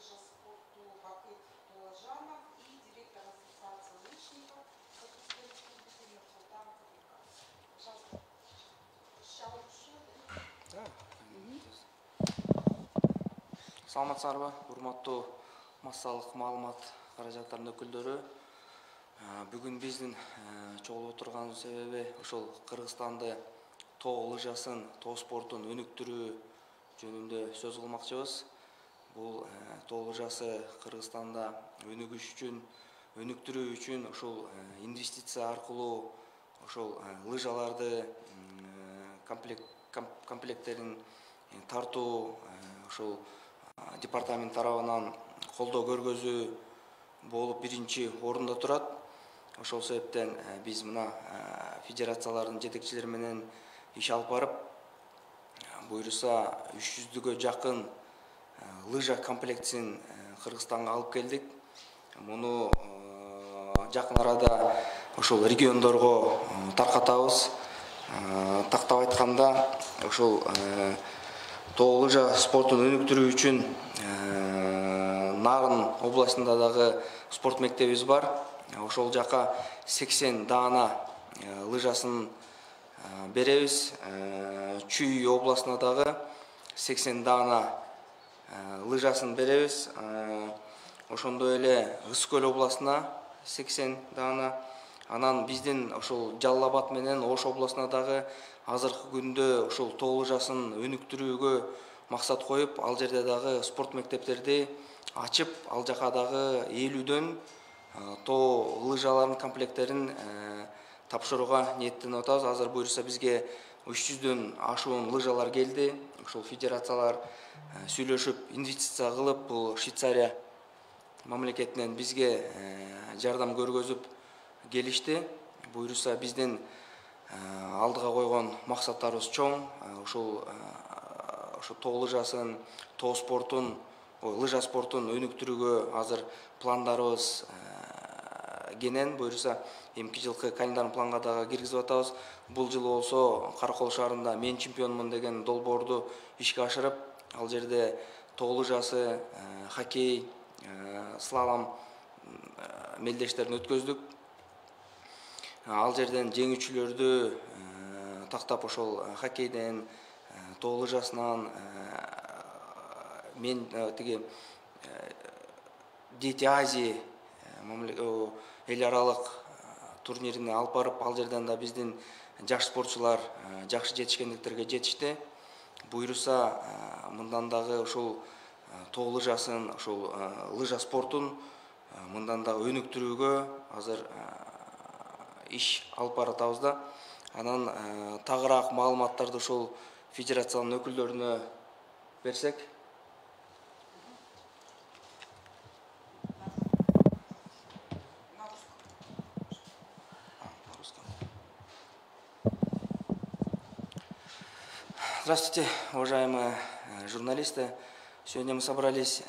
лыжеспорту Бакыт Толожанов и директор ассоциации лыжников Татарской Республики Нурсултан Кубиков. Пожалуйста. Саламатсыздарбы, урматтуу массалык маалымат каражаттарынын өкүлдөрү. Бүгүн биздин чогулуп отурган себеби ошол Кыргызстанды тоо лыжасын, тоо спортун өнүктүрүү жөнүндө сөз кылмакчыбыз. Бул тоо лыжасы Кыргызстанда өнүктүрүү үчүн ошол инвестиция аркылуу ошол лыжаларды комплекттерин тартуу ошол департамент тарабынан колдоо көргөзүү болуп биринчи орунда турат. Ошол себептен биз мына федерациялардын жетекчилери менен иш алып барып, буюрса 300-гө жакын лыжа комплектисин Кыргызстанга алып келдик. Муну жакын арада ошол региондорго таркатабыз. Тактап айтканда, ошол тоо лыжа спортун өнүктүрүү үчүн Нарын областында дагы спорт мектебибиз бар. Ошол жака 80 даана лыжасын беребиз. Чүй областына дагы 80 даана лыжасын беребиз. Ошондой эле Ысык-Көл областына 80 даана. Анан биздин ошол Жалал Абад менен Ош областына дагы азыркы күндө ошол тоо лыжасын өнүктүрүүгө максат коюп, ал жерде дагы спорт мектептерди ачып, ал жака дагы 50дөн тоо лыжалардын комплекттерин тапшырууга ниеттенип атабыз. Азыр буюрса бизге 300дөн ашуун лыжалар келди. Ошол федерациялар сүйлөшүп, инвестиция кылып, бул Швейцария мамлекетинен бизге жардам көргөзүп келишти. Буюрса биздин алдыга койгон максаттарыбыз чоң. Ошол тоо лыжасын, тоо спортун, лыжа спортун өнүктүрүүгө азыр пландарыбыз кенен. Буюрса эмки жылкы календарный планга дагы киргизип атабыз. Бул жылы болсо Каракол шаарында мен чемпионмун деген долбоорду ишке ашырып, ал жерде тоо лыжасы, хоккей, слалом мелдештерин өткөздүк. Ал жерден жеңүүчүлөрдү тактап, ошол хоккейден, тоо лыжасынан мен тиги Дети Азии эл аралык турнирине алып барып, ал жерден да биздин жаш спортчулар жакшы жетишкендиктерге жетишти. Буюрса мындан дагы ошол тоо лыжасын, ошол лыжа спортун мындан дагы өнүктүрүүгө азыр иш алып баратабыз да. Анан тагыраак маалыматтарды ошол федерациянын өкүлдөрүнө берсек. Здравствуйте, уважаемые журналисты. Сегодня мы собрались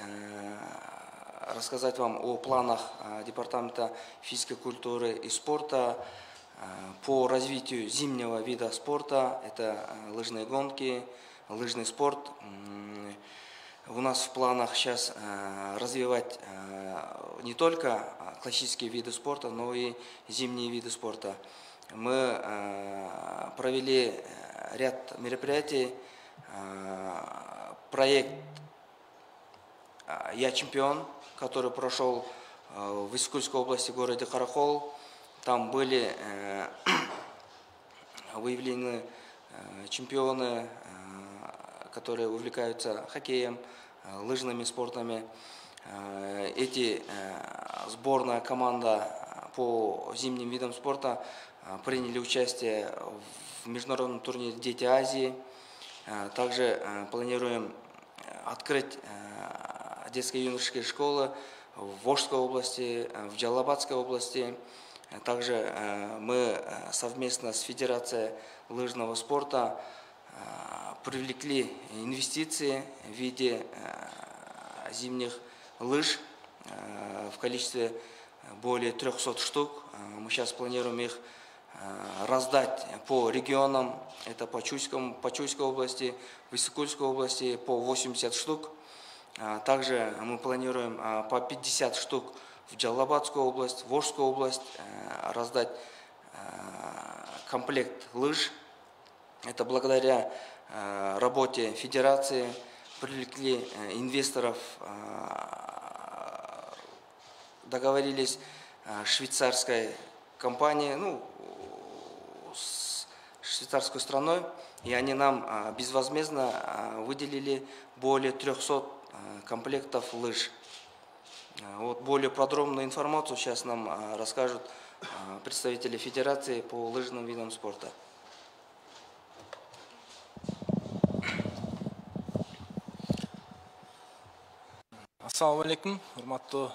рассказать вам о планах Департамента физической культуры и спорта по развитию зимнего вида спорта. Это лыжные гонки, лыжный спорт. У нас в планах сейчас развивать не только классические виды спорта, но и зимние виды спорта. Мы провели ряд мероприятий. Проект «Я чемпион», который прошел в Ысык-Кульской области, в городе Каракол. Там были выявлены чемпионы, которые увлекаются хоккеем, лыжными спортами. Эти сборная команда по зимним видам спорта приняли участие в международном турнире «Дети Азии». Также планируем открыть детские и юношеские школы в Ошской области, в Джалалабадской области. Также мы совместно с Федерацией лыжного спорта привлекли инвестиции в виде зимних лыж в количестве более 300 штук. Мы сейчас планируем их раздать по регионам. Это по Чуйской области, в Ысык-Кульской области по 80 штук. Также мы планируем по 50 штук в Джалабадскую область, в Волжскую область раздать комплект лыж. Это благодаря работе федерации привлекли инвесторов, договорились с швейцарской компанией, с швейцарской страной, и они нам безвозмездно выделили более 300 комплектов лыж. Вот более подробную информацию сейчас нам расскажут представители Федерации по лыжным видам спорта. Ассаламу алейкум, урматтуу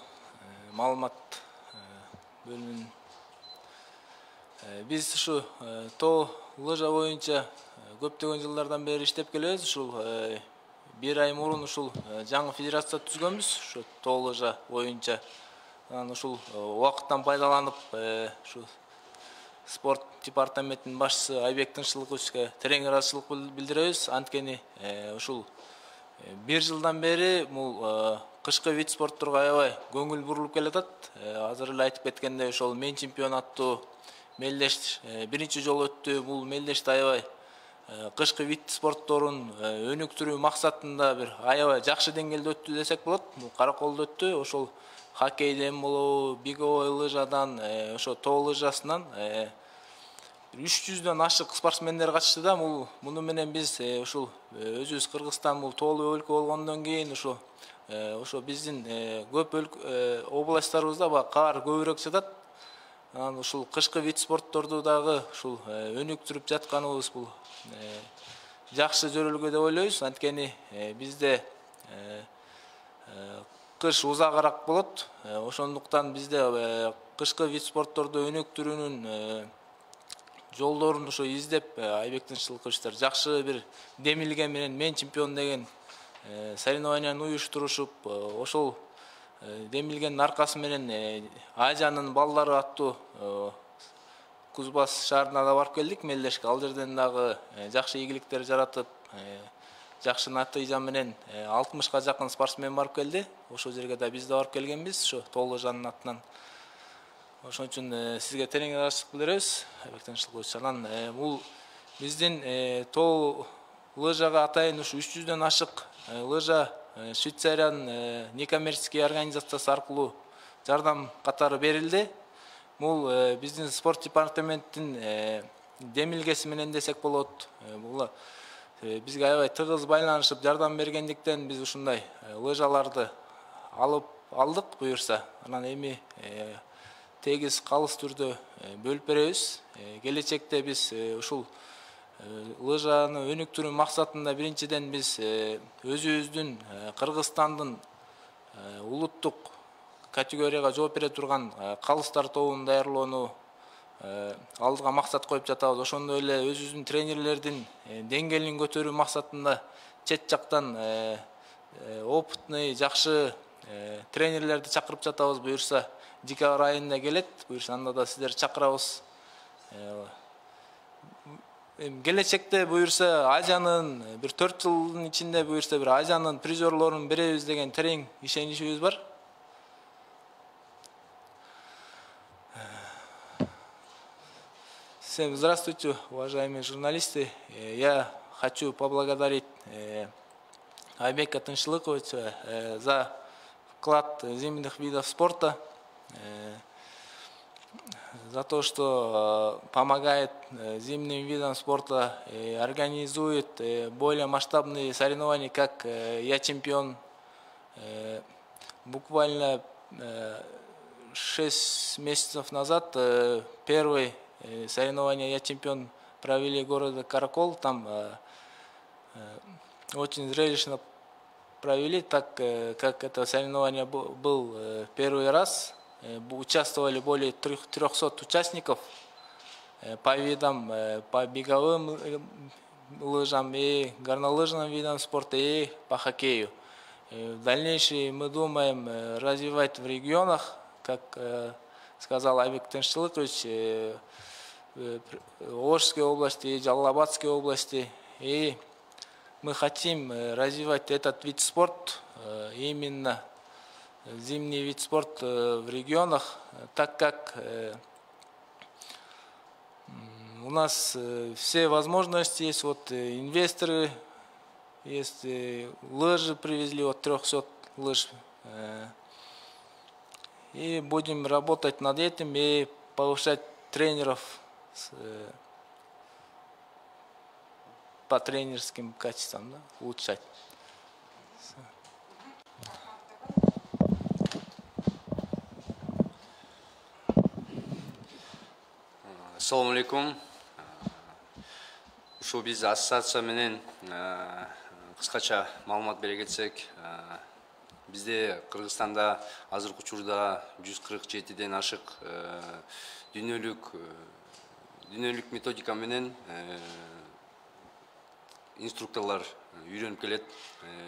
маалымат бөлүмүнүн. Биз ушу тоо лыжа боюнча көптөгөн жылдардан бери иштеп келебиз. Ушул бир ай мурун ушул жаңы федерация түзгөнбүз, ушу тоо лыжа боюнча. Анан ушул убакыттан пайдаланып, ушу спорт департаментинин башчысы Айбек Тынччылыковичке терең ыраазычылык билдиребиз. Анткени ушул бир жылдан бери бул кышкы вид спортторго аябай көңүл бурулуп келатат. Азыр эле айтып кеткендей, ошол мен чемпион аттуу мелдеш биринчи жолу өттү. Бул мелдешти аябай кышкы вид спортторун өнүктүрүү максатында бир аябай жакшы деңгээлде өттү десек болот. Бул караколдо өттү. Ошол хоккейден болобу, беговой лыжадан, ошо тоо лыжасынан 300дөн ашык спортсмендер катышты да. Муну менен биз ушул өзүбүз Кыргызстан бул тоолуу өлкө болгондон кийин ошо биздин көп областтарыбызда кар көбүрөөк жатат. Анан ушул кышкы вид спортторду дагы ушул өнүктүрүп жатканыбыз бул жакшы жөрөлгө деп ойлойбуз. Анткени бизде кыш узагыраак болот. Ошондуктан бизде кышкы вид спортторду өнүктүрүүнүн жолдорун ошо издеп Айбек Тынччылыковичтер жакшы бир демилге менен мен чемпион деген соревнованияны уюштурушуп, ошол демилгенин аркасы менен Азиянын балдары аттуу Кузбасс шаарына да барып келдик, мелдешке. Ал жерден дагы жакшы ийгиликтер жаратып, жакшы натыйжа менен 60га жакын спортсмен барып келди. Ошол жерге да биз да барып келгенбиз, ошо тоо лыжанын атынан. Ошон үчүн сизге терең ыраазычылык билдиребиз, Айбек Тынччылыкович. Анан бул биздин тоо лыжага атайын ушу 300дөн ашык лыжа Швейцариянын некоммерческий организациясы аркылуу жардам катары берилди. Бул биздин спорт департаментинин демилгеси менен десек болот. Бул бизге аябай тыгыз байланышып жардам бергендиктен биз ушундай лыжаларды алдык буюрса. Анан эми тегиз калыс түрдө бөлүп беребиз. Келечекте биз ушул лыжаны өнүктүрүү максатында биринчиден биз өзүбүздүн Кыргызстандын улуттук категорияга жооп бере турган калыстар тобун даярлоону алдыга максат коюп жатабыз. Ошондой эле өзүбүздүн тренерлердин деңгээлин көтөрүү максатында чет жактан опытный, жакшы тренерлерди чакырып жатабыз. Буюрса декабрь айында келет. Буюрса анда да сиздерди чакырабыз. Келечекте буюрса Азиянын бир 4 жылдын ичинде буюрса бир Азиянын призерлорун беребиз деген терең ишеничибиз бар. Всем здравствуйте, уважаемые журналисты. Я хочу поблагодарить Айбека Тынччылыковича за вклад зимних видов спорта, за то, что помогает зимним видам спорта, организует более масштабные соревнования, как «Я чемпион». Буквально 6 месяцев назад первые соревнования «Я чемпион» провели в городе Каракол. Там очень зрелищно провели, так как это соревнование был первый раз. Участвовали более 300 участников по видам, по беговым лыжам и горнолыжным видам спорта и по хоккею. В дальнейшем мы думаем развивать в регионах, как сказал Айбек Тынччылыкович, в Волжской области и Джалабадской области. И мы хотим развивать этот вид спорта именно зимний вид спорта в регионах, так как у нас все возможности есть, вот инвесторы есть, лыжи привезли, вот 300 лыж. И будем работать над этим и повышать тренеров по тренерским качествам, да, улучшать. Assalamu alaikum. Ушул биз ассоциация менен кыскача маалымат бере кетсек, бизде Кыргызстанда азыркы учурда 147ден ашык дүйнөлүк методика менен инструкторлар үйрөнүп келет.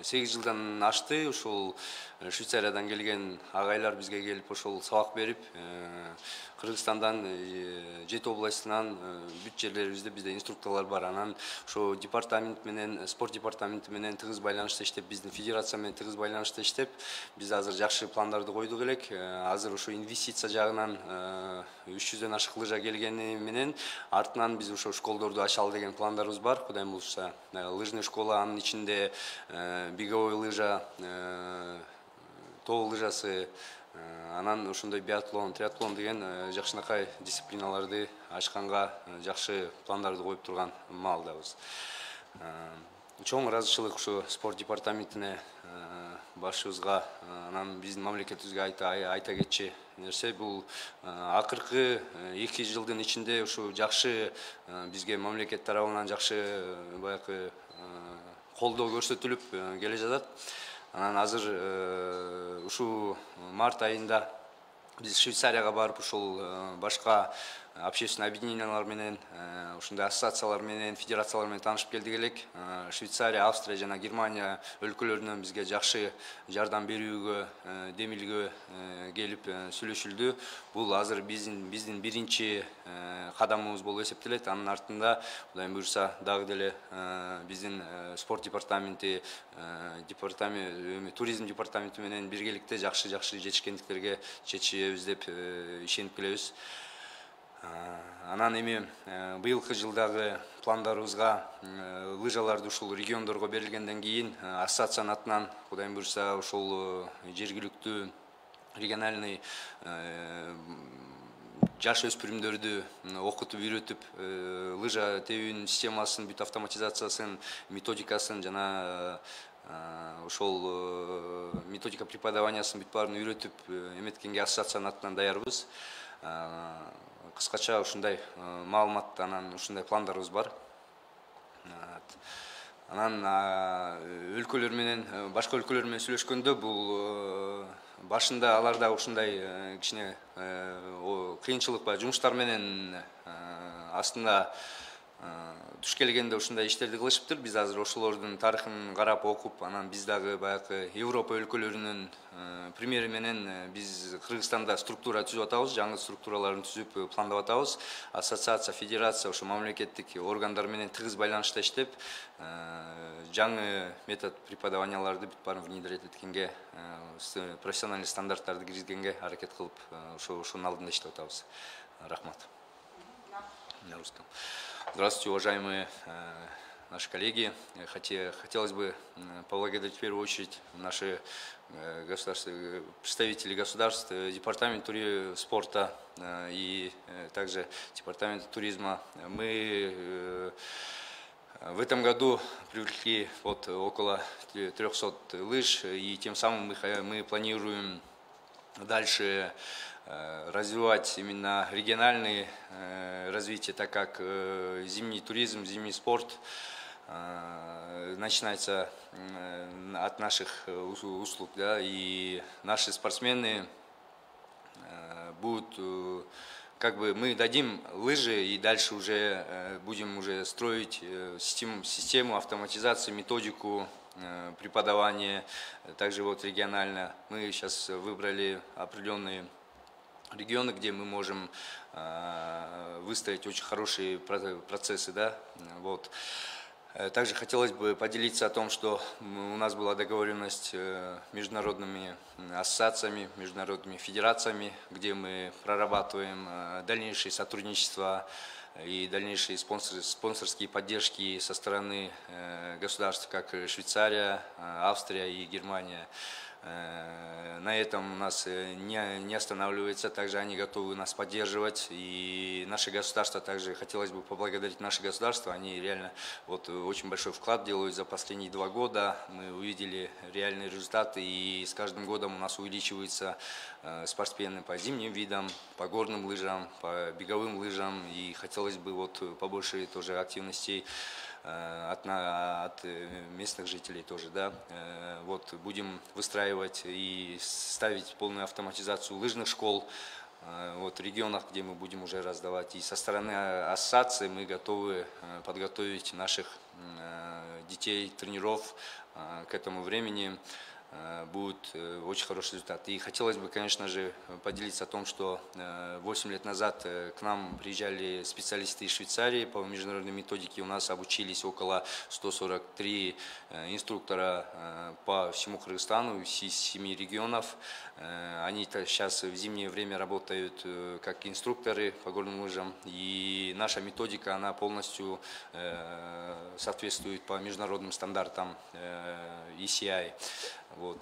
8 жылдан ашты. Ушул Швейцариядан келген агайлар бизге келип ошол сабак берип, Кыргызстандан 7 областынан бүт жерлерибизде бизде инструкторлар бар. Анан ошо департамент менен, спорт департаменти менен тыгыз байланышта иштеп, биздин федерация менен тыгыз байланышта иштеп, биз азыр жакшы пландарды койдук элек. Азыр ошо инвестиция жагынан 300дөн ашык лыжа келгени менен артынан биз ошо школдорду ачалы деген пландарыбыз бар. Кудайым буюрса, лыжный школа, анын ичинде беговой лыжа, тоо лыжасы, анан ошондой биатлон, триатлон деген жакшынакай дисциплиналарды ачканга жакшы пландарды коюп турган маалдабыз. Чоң ыраазычылык ушу спорт департаментине, башыбызга, анан биздин мамлекетибизге айта кетчи нерсе, бул акыркы 2 жылдын ичинде ушу жакшы бизге мамлекет тарабынан жакшы баягы колдоо көрсөтүлүп келе жатат. Анан азыр ушу март айында биз Швейцарияга барып, ушул башка общественный объединениялар менен, ушундай ассоциациялар менен, федерациялар менен таанышып келдик элек. Швейцария, Австрия жана Германия өлкөлөрүнөн бизге жакшы жардам берүүгө, демилгөө келип сүйлөшүлдү. Бул азыр биздин биринчи кадамыбыз болуп эсептелет. Анын артында, Кудайым буюрса, дагы деле биздин спорт департаменти, туризм департаменти менен биргеликте жакшы жетишкендиктерге жетишебиз деп ишенип келебиз. Анан эми быйылкы жылдагы пландарыбызга лыжаларды ушул региондорго берилгенден кийин ассоциациянын атынан, Кудайым буюрса, ушул жергиликтүү региональный жаш өспүрүмдөрдү окутуп, үйрөтүп, лыжа тебүүнүн системасын, бүт автоматизациясын, методикасын жана ошол методика преподаваниясын бүт баарын үйрөтүп эметкенге ассоциациянын атынан даярбыз. Кыскача ушундай маалымат, анан ушундай пландарыбыз бар. Анан өлкөлөр менен, башка өлкөлөр менен сүйлөшкөндө, бул башында аларда ушундай кичине кыйынчылык бар, жумуштар менен астында туш келгенде ушундай иштерди кылышыптыр. Биз азыр ошолордун тарыхын карап окуп, анан биз дагы баягы Европа өлкөлөрүнүн примери менен биз Кыргызстанда структура түзүп атабыз, жаңы структураларын түзүп пландап атабыз. Ассоциация, федерация, ошо мамлекеттик органдар менен тыгыз байланышта иштеп, жаңы метод преподаванияларды бүт баарын внедрять эткенге, профессиональный стандарттарды киргизгенге аракет кылып, ошонун алдында иштеп атабыз. Рахмат. Здравствуйте, уважаемые наши коллеги. Хотелось бы поблагодарить в первую очередь наши представители государств, департамент спорта и также департамент туризма. Мы в этом году привлекли около 300 лыж, и тем самым мы планируем дальше развивать именно региональное развитие, так как зимний туризм, зимний спорт начинается от наших услуг, да, и наши спортсмены будут, как бы мы дадим лыжи и дальше уже будем уже строить систему автоматизации, методику преподавания, также вот регионально. Мы сейчас выбрали определенные регионы, где мы можем выстроить очень хорошие процессы, да, вот. Также хотелось бы поделиться о том, что у нас была договоренность международными ассоциациями, международными федерациями, где мы прорабатываем дальнейшее сотрудничество и дальнейшие спонсорские поддержки со стороны государств, как Швейцария, Австрия и Германия. На этом у нас не останавливается, также они готовы нас поддерживать, и наше государство, также хотелось бы поблагодарить наше государство, они реально очень большой вклад делают за последние 2 года, мы увидели реальные результаты, и с каждым годом у нас увеличиваются спортсмены по зимним видам, по горным лыжам, по беговым лыжам, и хотелось бы побольше тоже активностей от местных жителей тоже, да. Будем выстраивать и ставить полную автоматизацию лыжных школ в регионах, где мы будем уже раздавать. И со стороны ассоциации мы готовы подготовить наших детей, тренеров к этому времени. Будет очень хороший результат. И хотелось бы, конечно же, поделиться о том, что 8 лет назад к нам приезжали специалисты из Швейцарии по международной методике. У нас обучились около 143 инструктора по всему Кыргызстану, из 7 регионов. Они сейчас в зимнее время работают как инструкторы по горным лыжам. И наша методика, она полностью соответствует по международным стандартам ECI.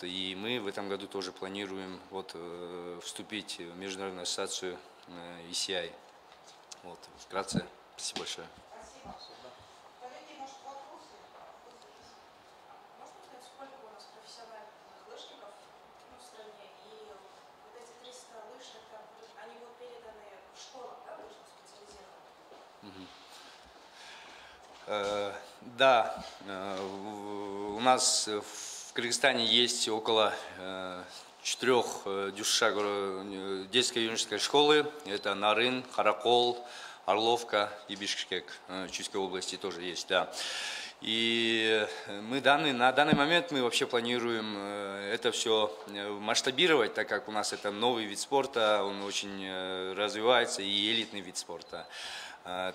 И мы в этом году тоже планируем вступить в международную ассоциацию ECI. Вкратце, спасибо большое. Спасибо. Коллеги, может, вопросы? Можно узнать, сколько у нас профессиональных лыжников в стране? И эти 300 лыж, они переданы в школах, да, лыжных специализированных? Да, у нас в Кыргызстане есть около 4 детской и юношеской школы. Это Нарын, Каракол, Орловка и Бишкек. Чуйской области тоже есть, да. И мы на данный момент мы вообще планируем это все масштабировать, так как у нас это новый вид спорта, он очень развивается, и элитный вид спорта.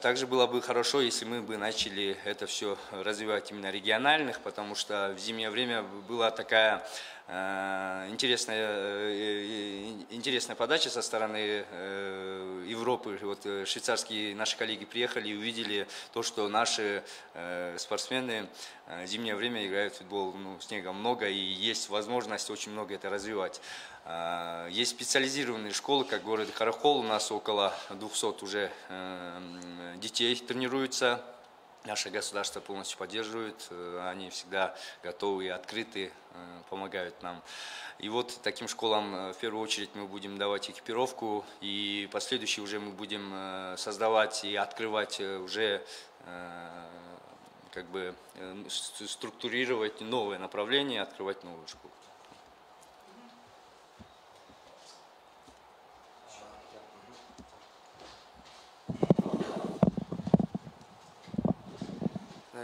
Также было бы хорошо, если мы бы начали это все развивать именно региональных, потому что в зимнее время была такая интересная подача со стороны Европы. Швейцарские наши коллеги приехали и увидели то, что наши спортсмены в зимнее время играют в футбол, снега много, и есть возможность очень много это развивать. Есть специализированные школы, как город Каракол, у нас около 200 уже детей тренируются. Наше государство полностью поддерживает, они всегда готовы и открыты, помогают нам. И таким школам в первую очередь мы будем давать экипировку, и последующие уже мы будем создавать и открывать уже, структурировать новое направление, открывать новую школу.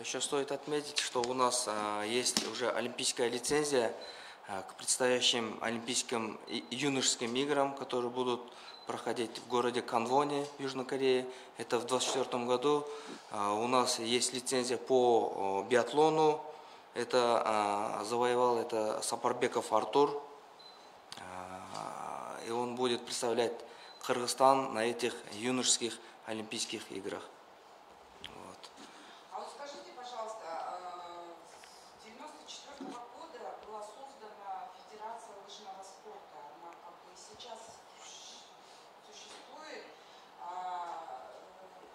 Еще стоит отметить, что у нас есть уже олимпийская лицензия к предстоящим Олимпийским и юношеским играм, которые будут проходить в городе Канвоне, Южной Корее. Это в 2024 году. У нас есть лицензия по биатлону. Это завоевал Сапарбеков Артур. И он будет представлять Кыргызстан на этих юношеских Олимпийских играх. Скажите, пожалуйста, с 1994 года была создана Федерация лыжного спорта. Она сейчас существует.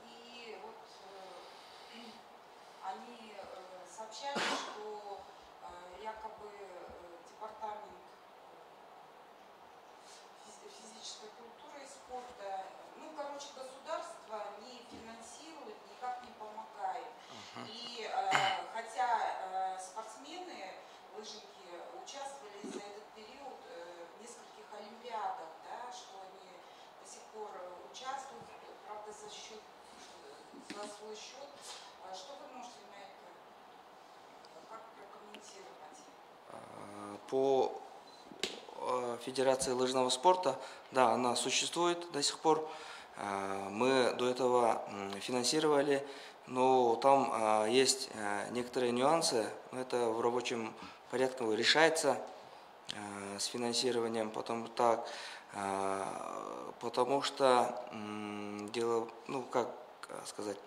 И они сообщали, что якобы департамент физической культуры и спорта, государство не финансирует, никак не помогает. И хотя спортсмены, лыжники участвовали за этот период в нескольких олимпиадах, да, что они до сих пор участвуют, правда, за свой счет. Что вы можете на это как прокомментировать? По Федерации лыжного спорта, да, она существует до сих пор. Мы до этого финансировали, но там есть некоторые нюансы, но это в рабочем порядке решается с финансированием, потому что дело, ну как сказать,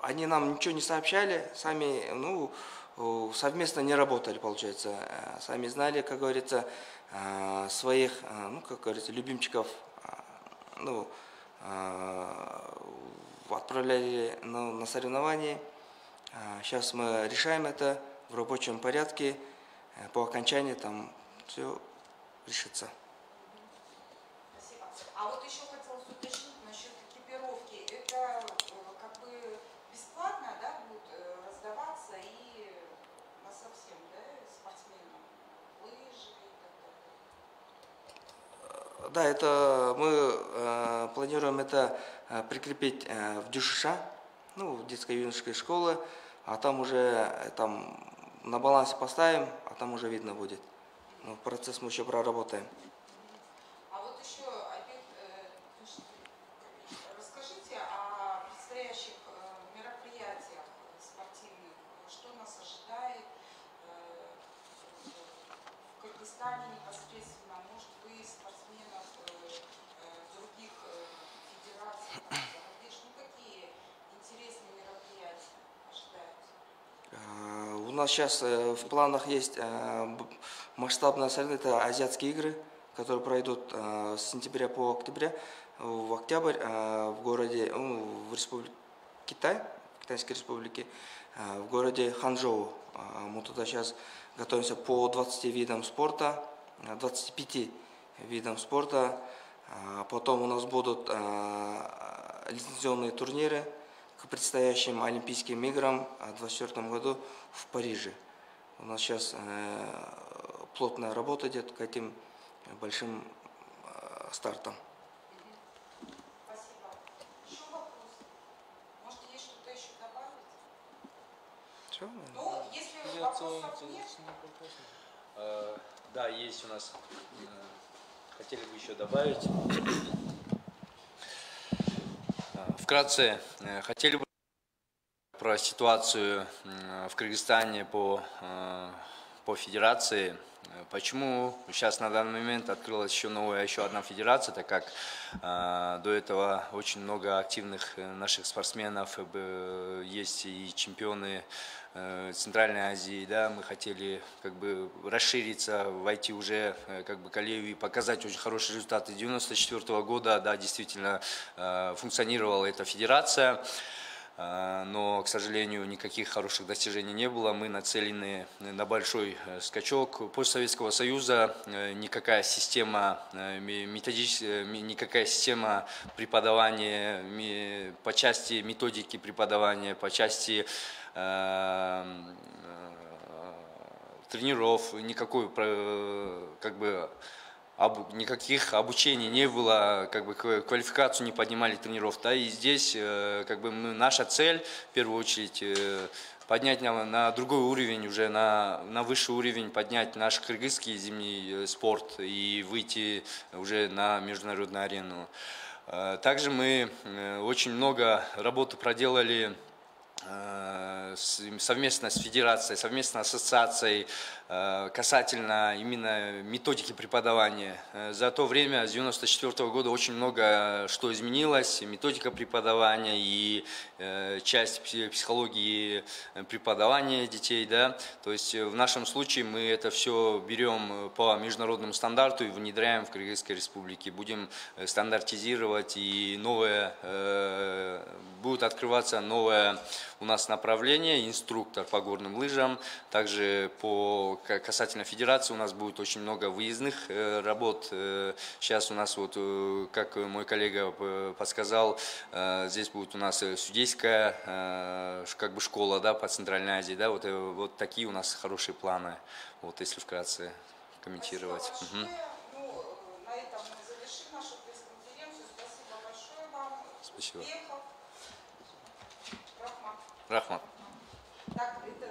они нам ничего не сообщали, сами, ну, совместно не работали, получается. Сами знали, как говорится, своих, ну, как говорится, любимчиков, ну, отправляли на соревнования. Сейчас мы решаем это в рабочем порядке. По окончании там все решится. Спасибо. А вот еще хотелось уточнить насчет экипировки. Это как бы бесплатно, да, будет раздаваться и на совсем, да, спортсменам? Лыжи и так далее? Да, это мы планируем это прикрепить в ДЮШШ, ну, в детско-юношеской школе, а там уже там на балансе поставим, а там уже видно будет. Ну, процесс мы еще проработаем. А вот еще опять расскажите о предстоящих мероприятиях спортивных. Что нас ожидает в Кыргызстане непосредственно? Может, вы спортсменов других федераций, там, за рубеж? Ну, какие интересные мероприятия ожидаются? У нас сейчас в планах есть масштабное соревнование, это азиатские игры, которые пройдут с сентября по октября, в октябрь в городе, в республике Китай, в Китайской республике, в городе Ханчжоу. Мы туда сейчас готовимся по 20 видам спорта, 25 видам спорта. Потом у нас будут лицензионные турниры к предстоящим Олимпийским играм в 2024 году в Париже. У нас сейчас плотная работа идет к этим большим стартам. Спасибо. Еще вопрос? Может, есть что-то еще добавить? Все? Ну, если вопросов нет, Да, есть у нас. Хотели бы еще добавить. Вкратце, хотели бы про ситуацию в Кыргызстане по федерации. Почему сейчас на данный момент открылась еще одна федерация, так как до этого очень много активных наших спортсменов, есть и чемпионы Центральной Азии, да, мы хотели как бы расшириться, войти уже как бы колею и показать очень хорошие результаты. 1994 года, да, действительно функционировала эта федерация. Но, к сожалению, никаких хороших достижений не было. Мы нацелены на большой скачок. После Советского Союза никакая система никакая система преподавания по части методики преподавания, по части тренеров, никакой как бы никаких обучений не было, как бы квалификацию не поднимали тренеров. Да, и здесь как бы наша цель в первую очередь поднять на другой уровень, уже на высший уровень, поднять наш кыргызский зимний спорт и выйти уже на международную арену. Также мы очень много работы проделали совместно с федерацией, совместно с ассоциацией касательно именно методики преподавания. За то время, с 1994 года, очень много что изменилось, методика преподавания и часть психологии преподавания детей. Да? То есть в нашем случае мы это все берем по международному стандарту и внедряем в Кыргызской республике. Будем стандартизировать, и будет открываться новое у нас направление, инструктор по горным лыжам. Также касательно федерации у нас будет очень много выездных работ. Сейчас у нас, вот, как мой коллега подсказал, здесь будет у нас судейская как бы школа, да, по Центральной Азии. Да, вот такие у нас хорошие планы, вот, если вкратце комментировать. Спасибо большое. Ну, на этом мы завершим нашу пресс-конференцию. Спасибо большое вам. Спасибо. Успехов. Рахмат. Рахмат. Так, это